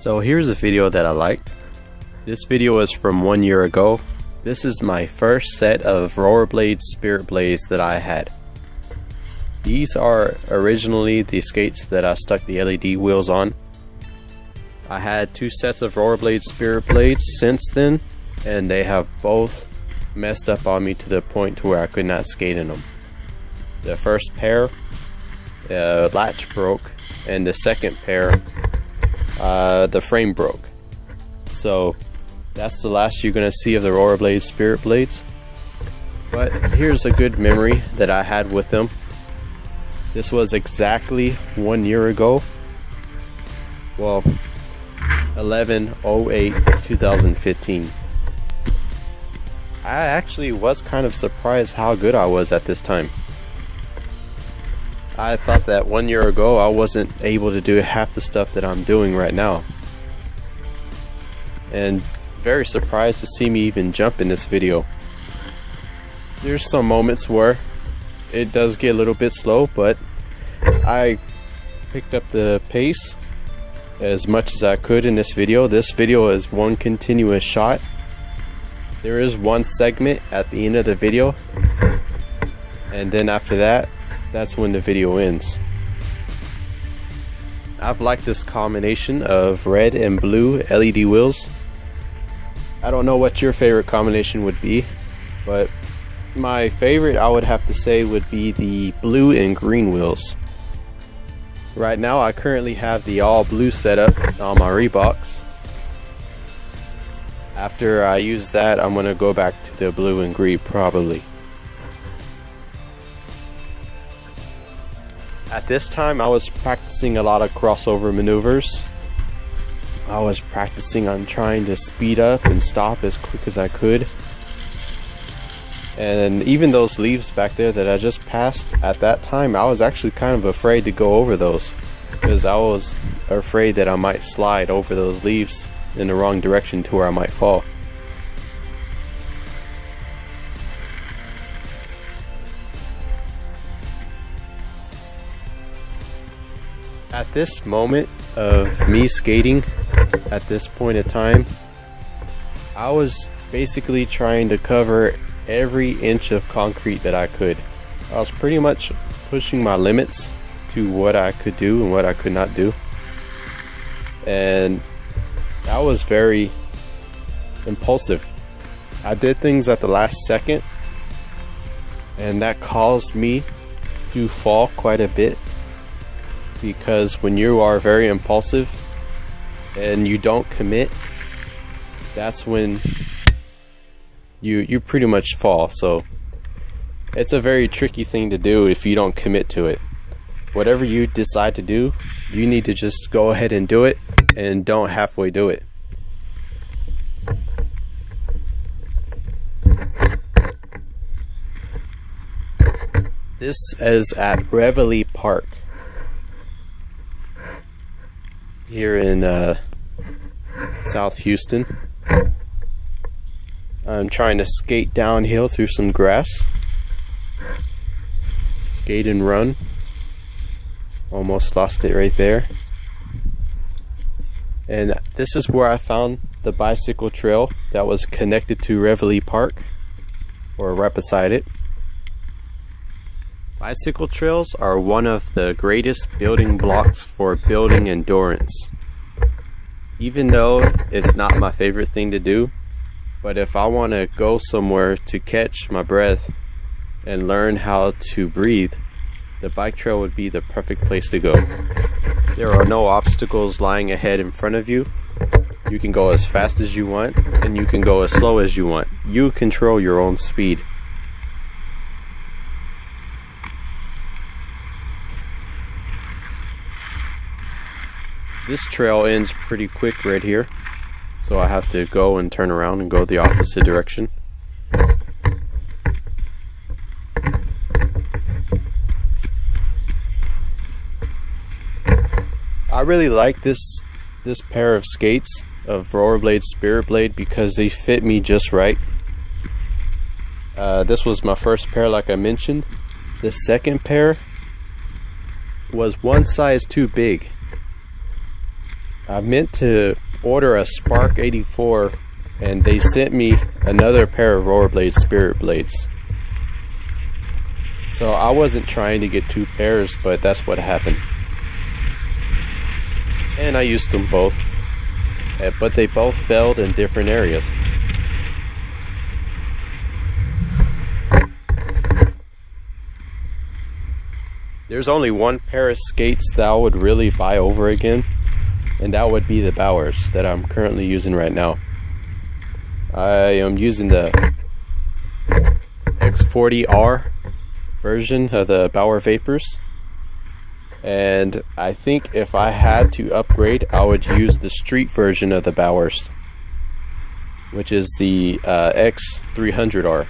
So here's a video that I liked. This video is from 1 year ago. This is my first set of Rollerblade Spiritblades that I had. These are originally the skates that I stuck the LED wheels on. I had 2 sets of Rollerblade Spiritblades since then, and they have both messed up on me to the point to where I could not skate in them. The first pair, latch broke, and the second pair, the frame broke. So that's the last you're gonna see of the Rollerblade Spiritblades. But here's a good memory that I had with them. This was exactly 1 year ago. Well, 11/08/2015. I actually was kind of surprised how good I was at this time. I thought that 1 year ago I wasn't able to do half the stuff that I'm doing right now. And very surprised to see me even jump in this video. There's some moments where it does get a little bit slow, but I picked up the pace as much as I could in this video. This video is one continuous shot. There is one segment at the end of the video, and then after that, that's when the video ends. I've liked this combination of red and blue LED wheels. I don't know what your favorite combination would be, but my favorite, I would have to say, would be the blue and green wheels. Right now I currently have the all blue setup on my Reeboks. After I use that, I'm gonna go back to the blue and green probably. At this time I was practicing a lot of crossover maneuvers. I was practicing on trying to speed up and stop as quick as I could. And even those leaves back there that I just passed, at that time I was actually kind of afraid to go over those, because I was afraid that I might slide over those leaves in the wrong direction to where I might fall. At this moment of me skating, at this point in time, I was basically trying to cover every inch of concrete that I could. I was pretty much pushing my limits to what I could do and what I could not do. And I was very impulsive. I did things at the last second, and that caused me to fall quite a bit, because when you are very impulsive and you don't commit, that's when you pretty much fall. So it's a very tricky thing to do if you don't commit to it. Whatever you decide to do, you need to just go ahead and do it, and don't halfway do it. This is at Reveille Park here in South Houston. I'm trying to skate downhill through some grass. Skate and run. Almost lost it right there. And this is where I found the bicycle trail that was connected to Reveille Park, or right beside it. Bicycle trails are one of the greatest building blocks for building endurance. Even though it's not my favorite thing to do, but if I want to go somewhere to catch my breath and learn how to breathe, the bike trail would be the perfect place to go. There are no obstacles lying ahead in front of you. You can go as fast as you want, and you can go as slow as you want. You control your own speed. This trail ends pretty quick right here, so I have to go and turn around and go the opposite direction. I really like this pair of skates of Rollerblade Spiritblade because they fit me just right. This was my first pair, like I mentioned. The second pair was one size too big. I meant to order a Spark 84 and they sent me another pair of Rollerblade Spiritblades. So I wasn't trying to get 2 pairs, but that's what happened. And I used them both, but they both failed in different areas. There's only one pair of skates that I would really buy over again, and that would be the Bowers that I'm currently using right now. I am using the X40R version of the Bauer Vapors, and I think if I had to upgrade, I would use the street version of the Bowers, which is the X300R.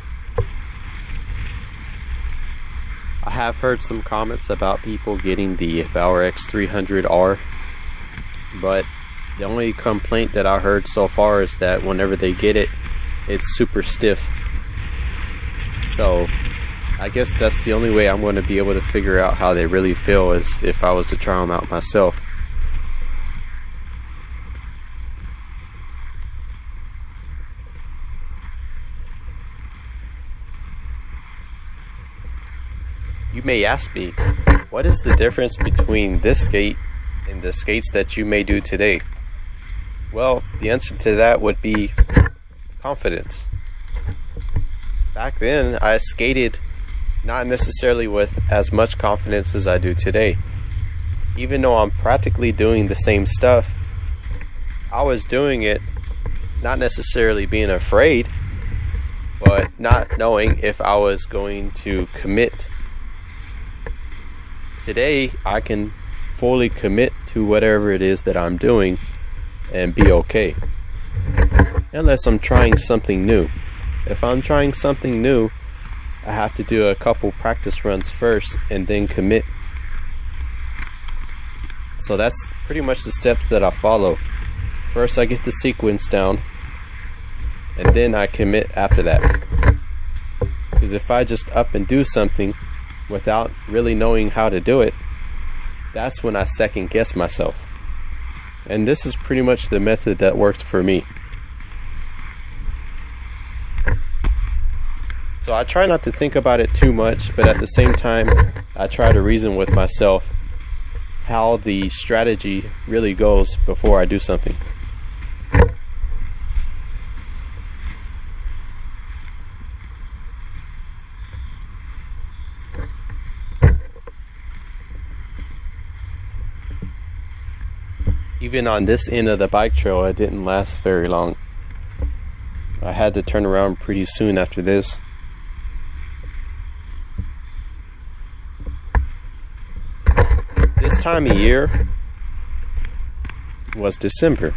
I have heard some comments about people getting the Bauer X300R, but the only complaint that I heard so far is that whenever they get it, it's super stiff. So I guess that's the only way I'm going to be able to figure out how they really feel, is if I was to try them out myself. You may ask me, what is the difference between this skate and the skates that you may do today? Well, the answer to that would be confidence. Back then, I skated not necessarily with as much confidence as I do today. Even though I'm practically doing the same stuff, I was doing it not necessarily being afraid, but not knowing if I was going to commit. Today, I can fully commit to whatever it is that I'm doing and be okay. Unless I'm trying something new. If I'm trying something new, I have to do a couple practice runs first and then commit. So that's pretty much the steps that I follow. First I get the sequence down, and then I commit after that. Because if I just up and do something without really knowing how to do it, that's when I second guess myself. And this is pretty much the method that works for me. So I try not to think about it too much, but at the same time I try to reason with myself how the strategy really goes before I do something. Even on this end of the bike trail, it didn't last very long. I had to turn around pretty soon after this. This time of year was December.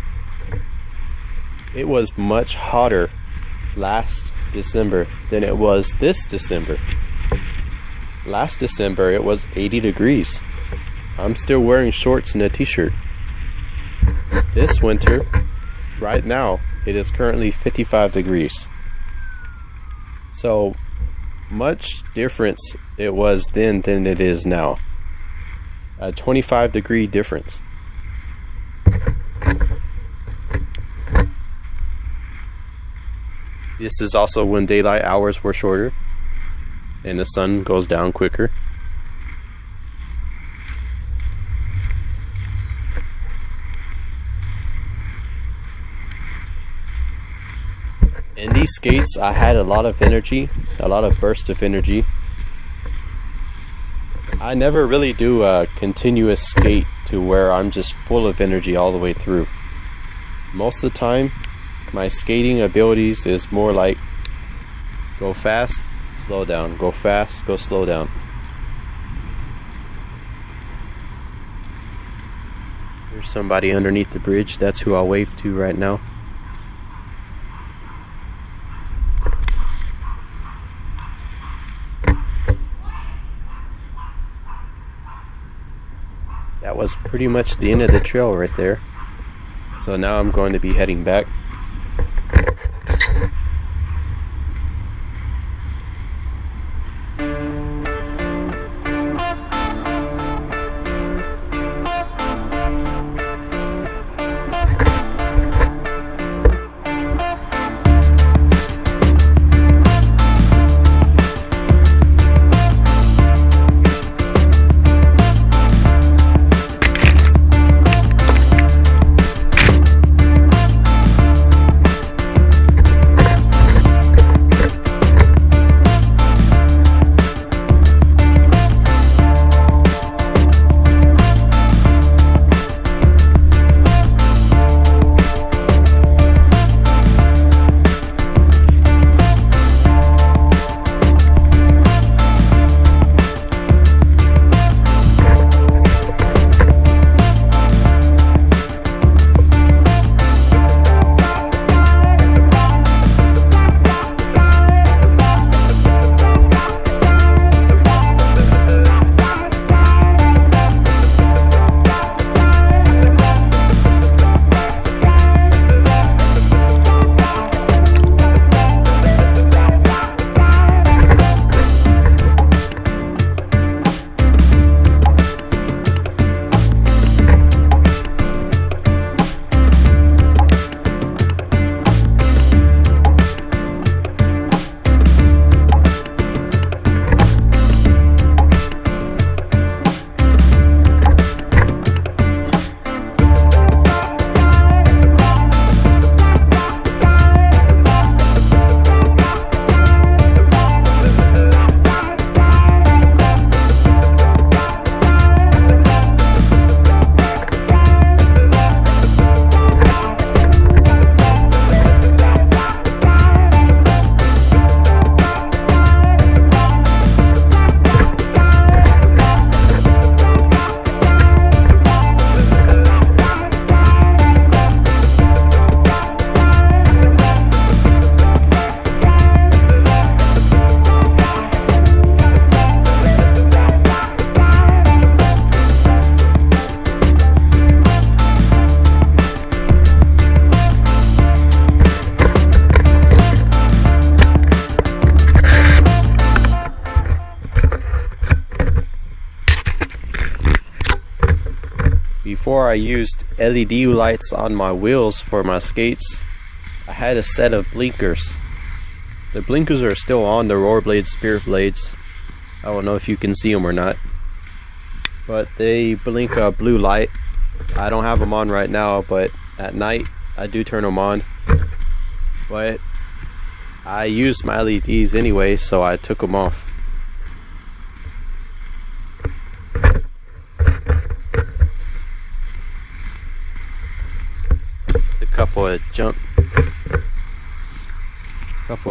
It was much hotter last December than it was this December. Last December it was 80 degrees. I'm still wearing shorts and a t-shirt. This winter, right now, it is currently 55 degrees. So much difference it was then than it is now. A 25-degree difference. This is also when daylight hours were shorter and the sun goes down quicker. In these skates, I had a lot of energy, a lot of burst of energy. I never really do a continuous skate to where I'm just full of energy all the way through. Most of the time, my skating abilities is more like go fast, slow down, go fast, go slow down. There's somebody underneath the bridge. That's who I'll wave to right now. That was pretty much the end of the trail right there. So now I'm going to be heading back. before I used LED lights on my wheels for my skates, I had a set of blinkers. The blinkers are still on the Rollerblade Spiritblades. I don't know if you can see them or not, but they blink a blue light. I don't have them on right now, but at night I do turn them on. But I used my LEDs anyway, so I took them off. A couple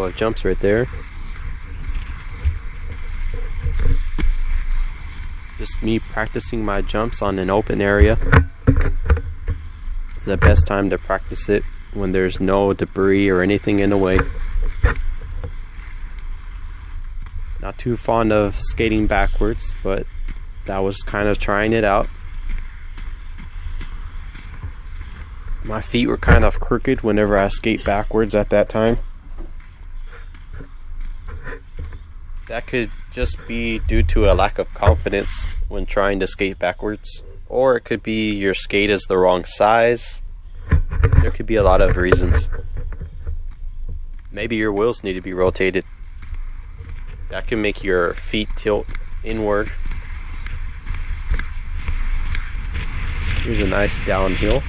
of jumps right there. Just me practicing my jumps on an open area. It's the best time to practice it, when there's no debris or anything in the way. Not too fond of skating backwards, but that was kind of trying it out. My feet were kind of crooked whenever I skate backwards at that time. That could just be due to a lack of confidence when trying to skate backwards, or it could be your skate is the wrong size. There could be a lot of reasons. Maybe your wheels need to be rotated. That can make your feet tilt inward. Here's a nice downhill.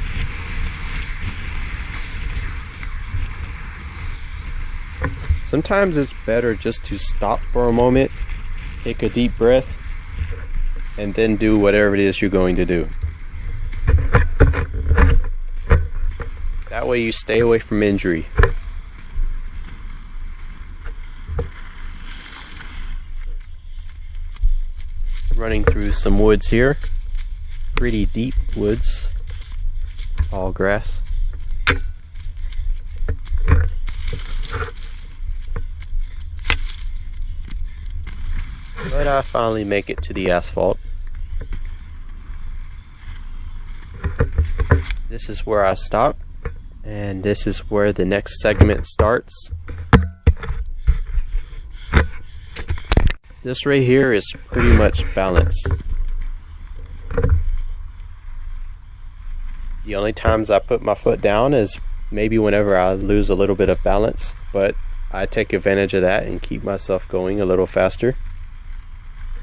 Sometimes it's better just to stop for a moment, take a deep breath, and then do whatever it is you're going to do. That way you stay away from injury. Running through some woods here. Pretty deep woods. All grass. But I finally make it to the asphalt. This is where I stop, and this is where the next segment starts. This right here is pretty much balance. The only times I put my foot down is maybe whenever I lose a little bit of balance, but I take advantage of that and keep myself going a little faster.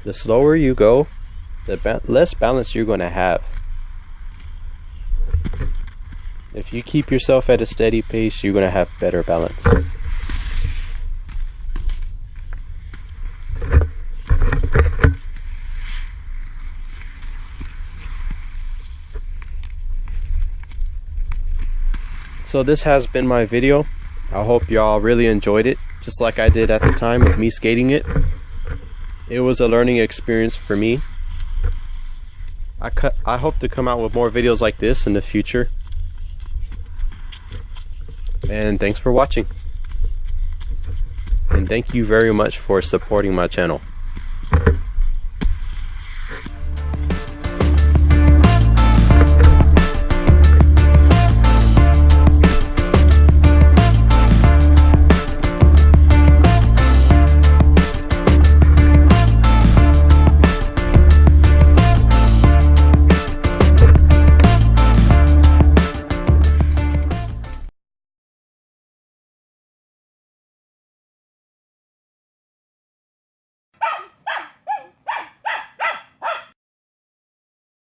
The slower you go, the less balance you're going to have. If you keep yourself at a steady pace, you're going to have better balance. So this has been my video. I hope y'all really enjoyed it, just like I did at the time of me skating it. It was a learning experience for me. I hope to come out with more videos like this in the future. And thanks for watching. And thank you very much for supporting my channel.